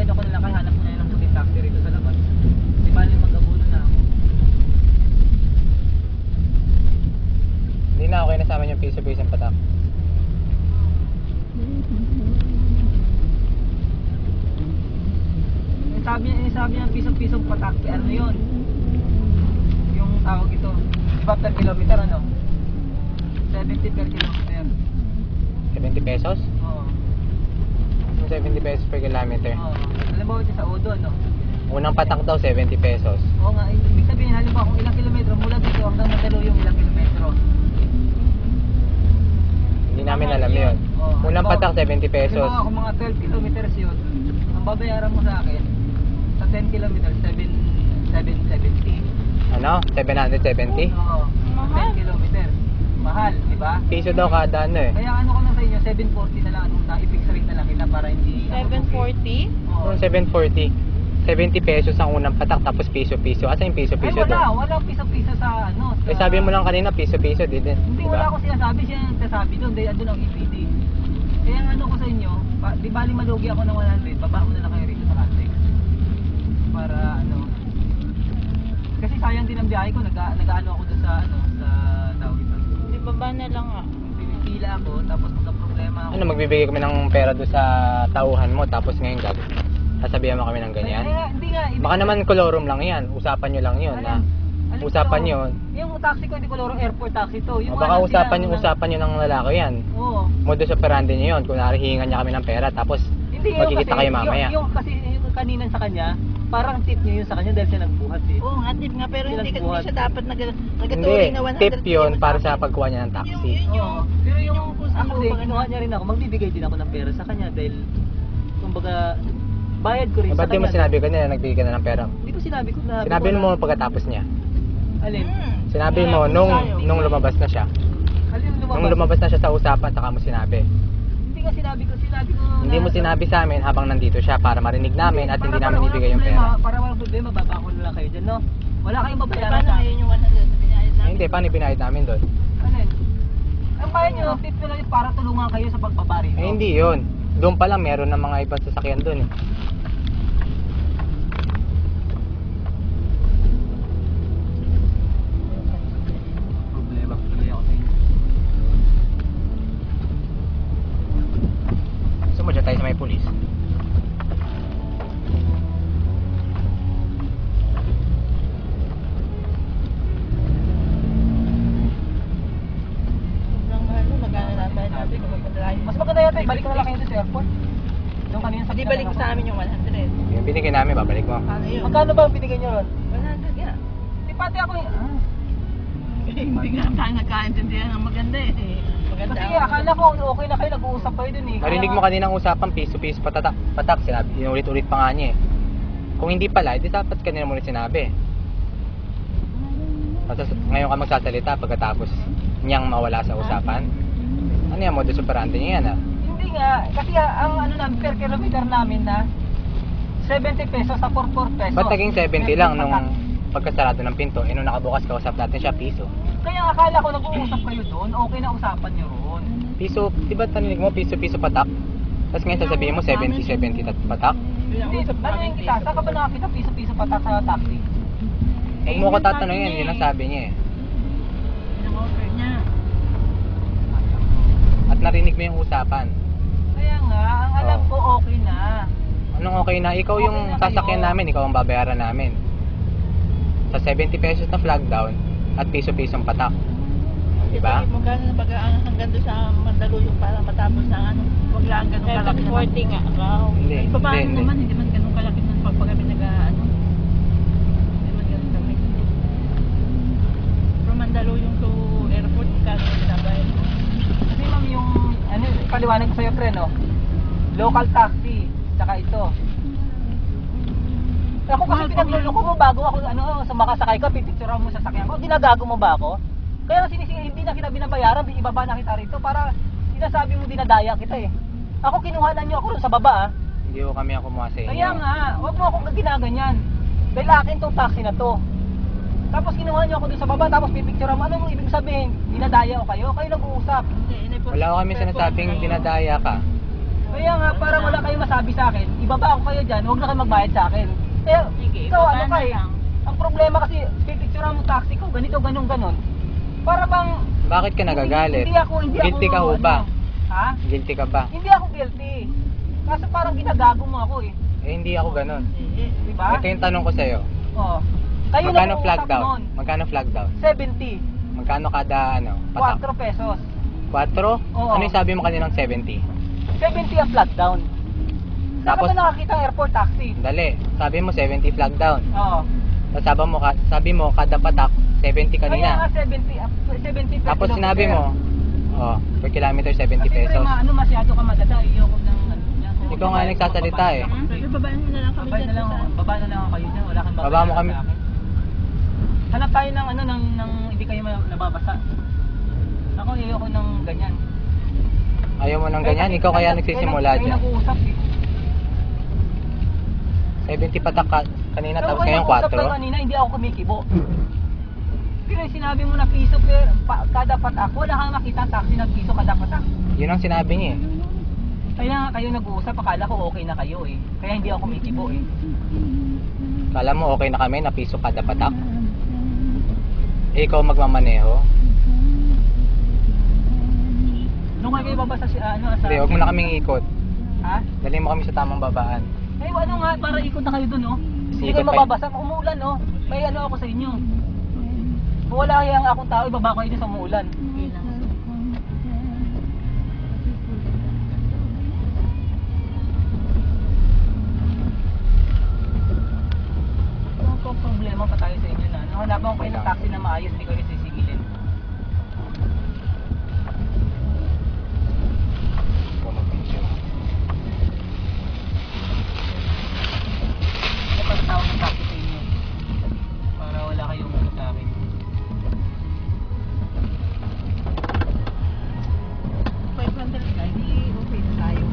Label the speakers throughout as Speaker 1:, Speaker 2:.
Speaker 1: sabihin ako nila kay hanap mo na yun ng puting taxi rito sa labas. Di ba mag-abuno na ako?
Speaker 2: Hindi na okay na sa amin yung piso-piso ang patak.
Speaker 1: Sabi niya piso-pisong patak, ano yun? Yung tawag ito, iba per kilometer ano? 70 per kilometer.
Speaker 2: 70 pesos?
Speaker 1: Oo.
Speaker 2: Yung 70 pesos per kilometer.
Speaker 1: Oo. Alam mo ito sa Udo, no?
Speaker 2: Unang patak daw, 70 pesos.
Speaker 1: Oo nga, ibig sabihin, halimbawa kung ilang kilometro mula dito hanggang Mandaluyong ilang kilometro.
Speaker 2: Hindi namin alam yun.
Speaker 1: Oo.
Speaker 2: Unang patak, 70 pesos.
Speaker 1: Halimbawa kung mga 12 kilometers yun, ang babayaran mo sa akin, sa 10 kilometers, 770.
Speaker 2: Ano? 770?
Speaker 1: Oo. Sa 10 kilometers. Mahal, di ba?
Speaker 2: Piso daw kada ano eh.
Speaker 1: Kaya ano ko lang sa inyo, 740 na lang, anong i-fix rate na lang kita para hindi...
Speaker 3: 740?
Speaker 1: Oo.
Speaker 2: Yung 740. 70 pesos ang unang patak tapos piso-piso. Asa yung
Speaker 1: Ay,
Speaker 2: piso-piso
Speaker 1: wala,
Speaker 2: doon?
Speaker 1: wala piso-piso sa ano.
Speaker 2: Eh sabi mo lang kanina piso-piso din.
Speaker 1: Hindi, wala akong sinasabi, siya yung sasabi doon, dahil andun ang EPD. Kaya ang ano ko sa inyo, di bali malugi ako ng 100, baba mo na lang kayo rito sa Caltex. Para ano, kasi sayang din ang biyahe ko, nag-ano ako doon sa ano, sa tawag ito.
Speaker 3: Di baba na lang ah.
Speaker 1: Pipila ako, tapos magka-problema ako.
Speaker 2: Ano, magbibigay kami ng pera doon sa tauhan mo tapos ngayon gabi. Sasabihan mo kami ng ganyan?
Speaker 1: Hindi nga.
Speaker 2: Baka naman kolorum lang yan. Usapan nyo lang yun. Usapan nyo.
Speaker 1: Yung taxi ko, hindi ko lorong airport taxi to. Yung
Speaker 2: Baka usapan nyo ng lalaki yan.
Speaker 1: Oo.
Speaker 2: Modus operandi nyo yun. Kung narihingan niya kami ng pera tapos
Speaker 1: Hindi,
Speaker 2: magkikita kayo mamaya.
Speaker 1: Kasi yung kanina sa kanya, parang tip niyo yun sa kanya dahil siya nagbuhat eh.
Speaker 3: Oo nga, tip nga. Pero hindi
Speaker 1: Pinagbuhat.
Speaker 3: siya dapat
Speaker 2: Hindi,
Speaker 3: nagaturing na 100
Speaker 2: tip yun
Speaker 3: pesos
Speaker 2: para
Speaker 3: sa
Speaker 2: sa
Speaker 3: akin.
Speaker 2: pagkuha niya ng taxi.
Speaker 1: Oo. Pero yung
Speaker 3: kung saan
Speaker 1: ako din,
Speaker 3: lupa
Speaker 1: kinuha niya rin ako, magbibigay din ako ng pera sa kanya dahil kumbaga bayad ko rin sa
Speaker 2: Ba't di
Speaker 1: kanya.
Speaker 2: mo sinabi ko na nagbigay ka na ng pera?
Speaker 1: Hindi ko sinabi ko na.
Speaker 2: Sinabi mo pagkatapos niya.
Speaker 1: Alin?
Speaker 2: Sinabi mo nung lumabas na siya.
Speaker 1: Alin lumabas?
Speaker 2: Nung lumabas na siya sa usapan, saka mo sinabi.
Speaker 1: Hindi nga sinabi ko
Speaker 2: Hindi mo sinabi sa amin habang nandito siya para marinig namin at hindi namin ibigay yung pera.
Speaker 1: Para walang problema, baba ko na lang kayo dyan, no? Wala kayong babayaran
Speaker 3: Paano
Speaker 1: sa akin.
Speaker 3: ngayon yung 100 na binayad
Speaker 2: Eh,
Speaker 3: namin?
Speaker 2: hindi, paano ibinayad namin doon?
Speaker 1: Alin? Ang bayan nyo, tip nyo lang yun para tulungan kayo sa pagbabari.
Speaker 2: Eh, hindi yun. Doon pa lang meron ng mga ibang sasakyan doon eh.
Speaker 1: Problema ko tuloy ako sa inyo.
Speaker 2: Gusto mo dyan tayo sa may pulis?
Speaker 3: Sobrang mahal mo, magkano na bayad natin kung magpadalayo.
Speaker 1: Mas maganda yata, balik ko na lang kayo doon sa airport. Doon kanina sa
Speaker 3: Hindi balik mo sa amin yung 100.
Speaker 2: Yung binigay namin, babalik mo.
Speaker 3: Paano yun?
Speaker 1: Magkano ba ang binigay nyo ron?
Speaker 3: 100 nga.
Speaker 1: Di pati ako yung...
Speaker 3: Hindi nga tayo nagkaintindihan ng maganda eh. Maganda.
Speaker 1: Kasi akala ko okay na kayo, nag-uusap kayo dun eh.
Speaker 2: Narinig mo kaninang usapan, piso-piso patak. Sinabi, inulit-ulit pa nga niya eh. Kung hindi pala, edi dapat kanina mo rin sinabi. Tapos ngayon ka magsasalita pagkatapos niyang mawala sa usapan. Ano yan, modus operandi niya yan ah.
Speaker 1: Hindi nga, kasi ang ano namin, per kilometer namin na 70 pesos sa 44 pesos.
Speaker 2: Ba't naging 70 lang nung pagkasarado ng pinto? Eh nung nakabukas kausap natin siya, piso.
Speaker 1: Kaya akala ko nag-uusap kayo doon, okay na usapan nyo roon.
Speaker 2: Piso, di ba taninig mo, piso-piso patak? Tapos ngayon sasabihin mo 70-70 patak?
Speaker 1: Hindi, ano yung kita? Saan ka ba nakakita piso-piso patak sa taxi?
Speaker 2: Huwag mo ko tatanungin, yun ang sabi niya eh.
Speaker 3: Pinang-order niya.
Speaker 2: At narinig mo yung usapan.
Speaker 1: Kaya nga, ang alam ko okay na.
Speaker 2: Anong okay na? Ikaw yung
Speaker 1: Okay na kayo.
Speaker 2: sasakyan namin, ikaw ang babayaran namin. Sa 70 pesos na flag down at piso-pisong patak. Diba?
Speaker 3: Sige, magkano na pag hanggang doon sa Mandaluyong para matapos ng ano? Huwag lang ganun kalaki naman. 740 nga. Wow.
Speaker 2: Hindi,
Speaker 3: Ay, paano
Speaker 2: hindi.
Speaker 3: naman, hindi man ganun kalaki nun pag kami nag-ano. Hindi man ganun kami. From Mandaluyong to airport, magkano na binabayad mo?
Speaker 1: Kasi ma'am yung, ano, paliwanag ko sa'yo pre, no? Local taxi, tsaka ito. Ako kasi pinagluloko mo bago ako, ano, sumakasakay ka, pipicturean mo sa sakyan ko. Ginagago mo ba ako? Kaya hindi na kita binabayaran, ibaba na kita rito para sinasabi mo dinadaya kita eh. Ako kinuhanan niyo ako rin sa baba ah.
Speaker 2: Hindi ko kami ako kumuha sa inyo.
Speaker 1: Kaya nga, huwag mo akong ginaganyan. Dahil akin tong taxi na to. Tapos kinuha niyo ako dun sa baba, tapos pipicture mo. Anong ibig sabihin? Dinadaya o kayo? Kayo nag-uusap.
Speaker 2: Wala ko kami sinasabing dinadaya ka.
Speaker 1: Kaya nga, para wala kayong masabi sa akin, ibaba ko kayo dyan, huwag na kayo magbayad sa akin. Eh,
Speaker 3: Sige,
Speaker 1: ikaw
Speaker 3: ibaba
Speaker 1: ano
Speaker 3: na
Speaker 1: ka eh.
Speaker 3: lang.
Speaker 1: Ang problema kasi, pipicturean mo taxi ko, ganito, ganon. Para bang...
Speaker 2: Bakit ka nagagalit?
Speaker 1: Hindi ako,
Speaker 2: Guilty ka ho ba?
Speaker 1: Ha?
Speaker 2: Guilty ka ba?
Speaker 1: Hindi ako guilty. Kaso parang ginagago mo ako eh.
Speaker 2: Eh, hindi ako ganun.
Speaker 1: Di ba?
Speaker 2: Ito yung tanong ko sa'yo.
Speaker 1: Oo. Kayo
Speaker 2: Magkano
Speaker 1: nag-uusap
Speaker 2: flag down?
Speaker 1: nun.
Speaker 2: Magkano flag down?
Speaker 1: 70.
Speaker 2: Magkano kada ano? Patak?
Speaker 1: 4 pesos.
Speaker 2: 4?
Speaker 1: Oo.
Speaker 2: Ano yung sabi mo kaninang 70?
Speaker 1: 70 ang flag down. Saan
Speaker 2: Tapos-
Speaker 1: ka ba nakakita ang airport taxi?
Speaker 2: Dali. Sabi mo 70 flag down.
Speaker 1: Oo.
Speaker 2: Tapos sabi mo kada patak 70
Speaker 1: Kaya nga
Speaker 2: kanina.
Speaker 1: 70 per
Speaker 2: Tapos
Speaker 1: kilometer.
Speaker 2: sinabi mo, per kilometer 70
Speaker 1: Kasi
Speaker 2: pesos.
Speaker 1: ano, masyado ka madada. Iyoko ng ano niya.
Speaker 2: Ikaw nga nagsasalita eh.
Speaker 3: Pwede babaan mo na lang kami
Speaker 1: Babay na
Speaker 3: dyan
Speaker 1: lang,
Speaker 3: sa...
Speaker 1: baba na lang ako kayo dyan. Wala kang
Speaker 2: Baba mo kami.
Speaker 1: sa akin. Hanap tayo ng ano, ng hindi kayo nababasa. Ako ayoko ng ganyan.
Speaker 2: Ayaw mo ng ganyan? Ikaw kaya nagsisimula
Speaker 1: Kayo
Speaker 2: dyan.
Speaker 1: nag-uusap eh.
Speaker 2: 70 patak kanina
Speaker 1: Pero
Speaker 2: tapos
Speaker 1: kayo
Speaker 2: ngayon
Speaker 1: nag-uusap kayo
Speaker 2: 4.
Speaker 1: kanina, hindi ako kumikibo. Pero yung sinabi mo na piso kada patak, wala kang makita taxi ng piso kada patak.
Speaker 2: Yun ang sinabi niya eh.
Speaker 1: Kaya nga kayo nag-uusap, akala ko okay na kayo eh. Kaya hindi ako kumikibo eh.
Speaker 2: Kala mo okay na kami na piso kada patak? Eh, ikaw magmamaneho?
Speaker 1: Nung kayo babasa sa ano sa...
Speaker 2: Hindi, huwag mo na kaming ikot.
Speaker 1: Ha?
Speaker 2: Dali mo kami sa tamang babaan.
Speaker 1: Eh ano nga, para ikot na kayo dun oh. Hindi
Speaker 2: Ikot
Speaker 1: kayo
Speaker 2: pa-
Speaker 1: mababasa, umuulan oh. May ano ako sa inyo. Kung wala kaya nga akong tao, ibaba ko yun sa umuulan. Kung problema pa tayo sa inyo na. Ano, hanapan ko kayo ng taxi na maayos, hindi ko rin sisigilin.
Speaker 2: Ikaw mag-picture.
Speaker 1: Ako patawag ng taxi sa inyo. Para wala kayong ano sa akin.
Speaker 3: 500 na, hindi okay na tayo.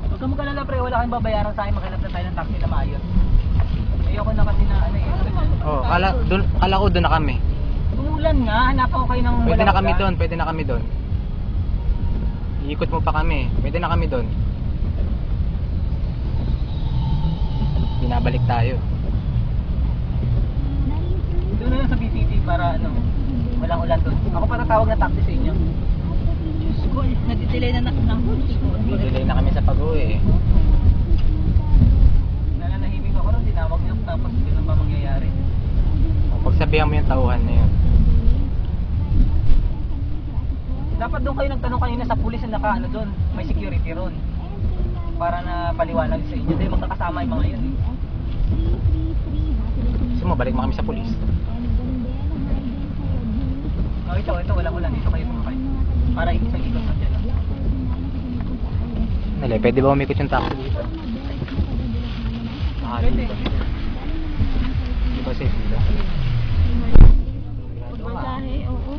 Speaker 1: Huwag ka mag-alala pre, wala kang babayaran sa akin, maghanap na tayo ng taxi na maayos. Ayoko na kasi na ano eh.
Speaker 2: Oh, kala ko doon na kami.
Speaker 1: Umulan nga, hanapan ko kayo ng
Speaker 2: Pwede na
Speaker 1: walang
Speaker 2: kami
Speaker 1: ulan.
Speaker 2: doon, pwede na kami doon. Iikot mo pa kami, pwede na kami doon. Binabalik tayo.
Speaker 1: Doon na lang sa PTT para ano, walang ulan doon. Ako pa tatawag na taxi sa inyo.
Speaker 3: Diyos ko, nag-delay na ng Diyos ko.
Speaker 2: Delay na kami sa pag-uwi eh.
Speaker 1: Nananahimik ako rin, tinawag niyo tapos ganun pa mangyayari.
Speaker 2: Pagsabihan mo yung tauhan na yun.
Speaker 1: Dapat doon kayo nagtanong kanina sa pulis na naka ano doon, may security ron. Para na paliwanag sa inyo, dahil magkakasama yung mga yun eh.
Speaker 2: Gusto mo, balik mo kami sa pulis.
Speaker 1: Oh, ito, walang ulan, dito kayo pumakay. Para isang ikot na dyan.
Speaker 2: Nalay, pwede ba umikot yung taxi dito?
Speaker 1: Pwede.
Speaker 2: Di ba safe dito?
Speaker 3: Pagbasahe, oo.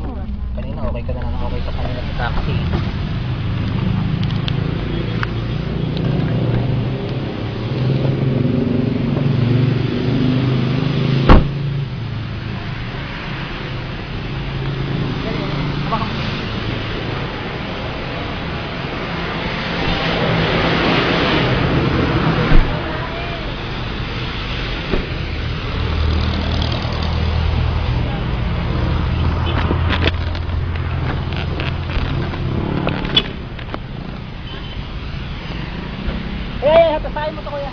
Speaker 2: Kanina okay ka na lang, okay ka kanina sa taxi.
Speaker 1: Hatasahin mo to kuya.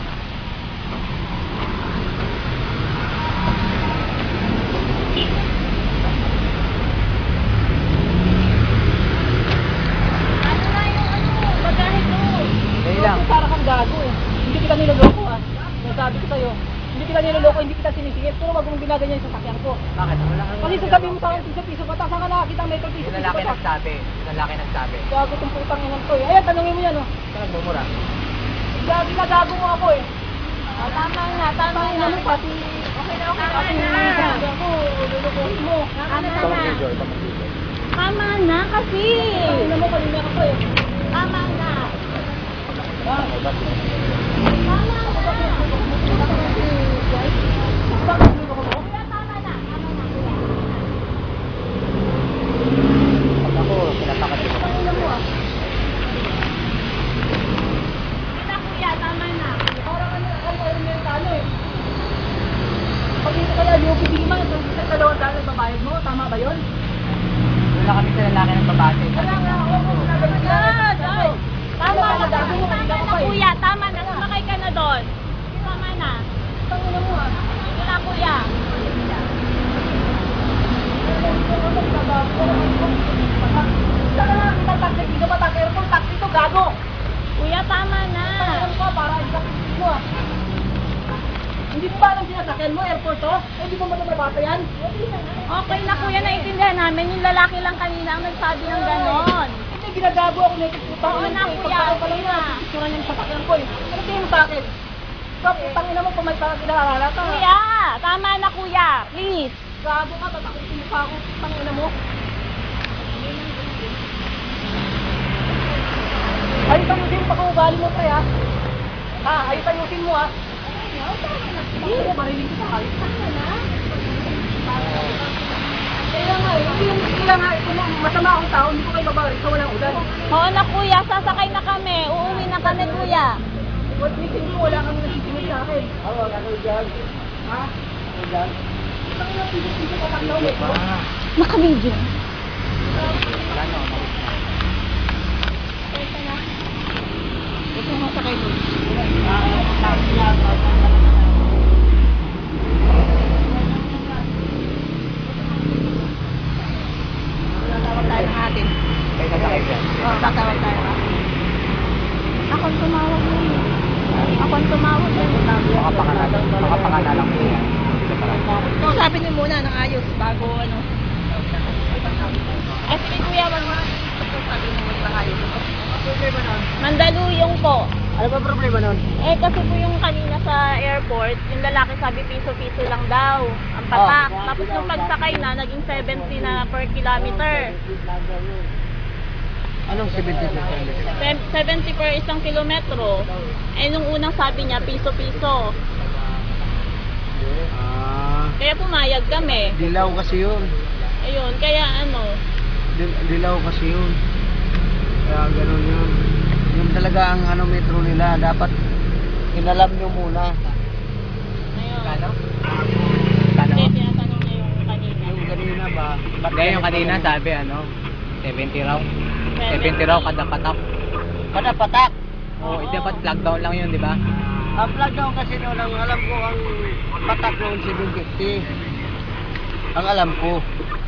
Speaker 3: Ano na yung bagahe ko?
Speaker 2: Dali lang.
Speaker 1: Para kang gago eh. Hindi kita niloloko ah. Nasabi ko sa'yo. Hindi kita niloloko, hindi kita sinisingit. Pero wag mong ginaganyan yung sasakyan ko.
Speaker 2: Bakit? Wala kang...
Speaker 1: Kasi sasabihin mo sa akin, piso-piso pa. Saan ka nakakita may piso-piso
Speaker 2: Yung lalaki
Speaker 1: pa?
Speaker 2: nagsabi. Yung lalaki nagsabi.
Speaker 1: Gago tong putang inan to eh. Ayan, tanongin mo yan oh.
Speaker 2: Saan nagmumura?
Speaker 1: Gago ka, gago mo ako eh.
Speaker 3: Tama na, tama
Speaker 1: Tangin
Speaker 3: na.
Speaker 1: na mo, pati...
Speaker 3: Okay na, okay
Speaker 1: Pati
Speaker 3: na.
Speaker 1: sinabi ako, lulukohin mo.
Speaker 3: Tama
Speaker 2: Ikaw
Speaker 3: na.
Speaker 2: mag-enjoy, ikaw mag-enjoy.
Speaker 3: Tama na kasi.
Speaker 1: Tangin na mo, kanina ka pa eh.
Speaker 3: Tama na.
Speaker 1: Ha?
Speaker 2: Okay ba?
Speaker 3: Tama na.
Speaker 1: Bakit niloloko mo?
Speaker 3: Kuya, tama na. Tama na, kuya.
Speaker 2: Pag ako,
Speaker 1: na kami sa lalaki ng babate.
Speaker 3: Tama na, kuya. Tama na. Sumakay ka na doon. Tama na. Sige na, kuya. Kuya, tama na.
Speaker 4: Hindi mo ba alam sinasakyan mo, airport to? Eh, di mo matabata yan?
Speaker 3: Okay na, kuya. Naiintindihan namin. Yung lalaki lang kanina ang nagsabi ng ganon.
Speaker 4: Hindi, ginagago ako na ito.
Speaker 3: Oo na, kuya. Okay na.
Speaker 4: Picturean yung sasakyan ko eh. Ano tingin mo sa akin? Putang ina mo kung may pinaalala ka.
Speaker 3: Kuya, tama na, kuya. Please.
Speaker 4: Gago ka, tatakitin mo pa ako. Putang ina mo. Ayos ayusin mo pag-uugali mo, pre, ha? Ha, ayos ayusin mo, ha? Hindi mo marinig kita, ayos. Kaya nga, hindi lang nga, ito masama akong tao, hindi ko kayo babalik sa walang ulan.
Speaker 3: Oo na, kuya. Sasakay na kami. Uuwi na kami, kuya.
Speaker 4: What meeting mo, wala kang nasisimil sa akin. Oo, ano dyan? Ha? Ano dyan? Ang ina, pilit-pilit ka lang daw, eh.
Speaker 3: Naka-video.
Speaker 4: Ito mo sakay mo.
Speaker 3: Tatawag tayo ng atin.
Speaker 2: Kayo sasakay dyan.
Speaker 3: Oo, tatawag tayo. Ako ang tumawag mo. Ako ang tumawag mo.
Speaker 2: Makapangalalang mo yan.
Speaker 3: Kausapin niyo muna ng ayos bago ano. Eh, sige kuya, sabi mo muna ng ayos. Mandaluyong po.
Speaker 4: Ano ba problema nun?
Speaker 3: Eh, kasi po yung kanina sa airport, yung lalaki sabi piso-piso lang daw ang patak. Tapos yung pagsakay na, naging 70 na per kilometer.
Speaker 4: Anong 70%?
Speaker 3: 70 per isang kilometro. Eh, nung unang sabi niya, piso-piso. Kaya pumayag kami.
Speaker 4: Dilaw kasi yun.
Speaker 3: Ayun, kaya ano,
Speaker 4: Dilaw kasi yun. Kaya ganun yun. Yun talaga ang ano metro nila. Dapat inalam nyo muna.
Speaker 3: ayun.
Speaker 2: Kano?
Speaker 3: Hindi, tinatanong niya yung kanina.
Speaker 4: Yung kanina ba?
Speaker 2: Hindi, yung kanina sabi 70 raw. 70 raw kada patak.
Speaker 4: Kada patak.
Speaker 2: Oo, dapat lockdown lang yun, di ba?
Speaker 4: Ang flag down kasi noon, ang alam ko ang patak noon 750. Ang alam ko.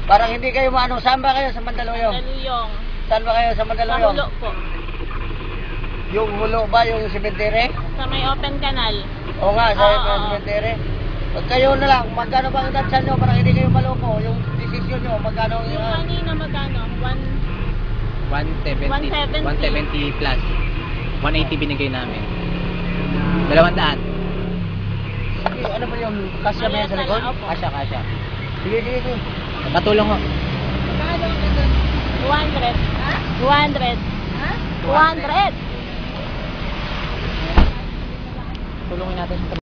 Speaker 4: Parang hindi kayo maano. Saan ba kayo sa Mandaluyong?
Speaker 3: Mandaluyong.
Speaker 4: Saan ba kayo sa
Speaker 3: Sa
Speaker 4: Mandaluyong?
Speaker 3: hulo po.
Speaker 4: Yung hulo ba? Yung cemetery?
Speaker 3: Sa may open canal.
Speaker 4: Oo nga, sa
Speaker 3: Oo.
Speaker 4: cemetery. Pag kayo na lang, magkano ba ang dansan nyo para hindi kayo maloko? Yung desisyon nyo, magkano
Speaker 3: Yung kanina magkano?
Speaker 2: 170.
Speaker 3: 170.
Speaker 2: 170 plus. 180 binigay namin. 200.
Speaker 4: Sige, ano ba yung kasya ba yan sa likod?
Speaker 3: Opo.
Speaker 2: Kasya.
Speaker 4: Sige, sige, sige.
Speaker 2: Patulong ko.
Speaker 3: 200. 200. 200.
Speaker 2: Tulungin natin sa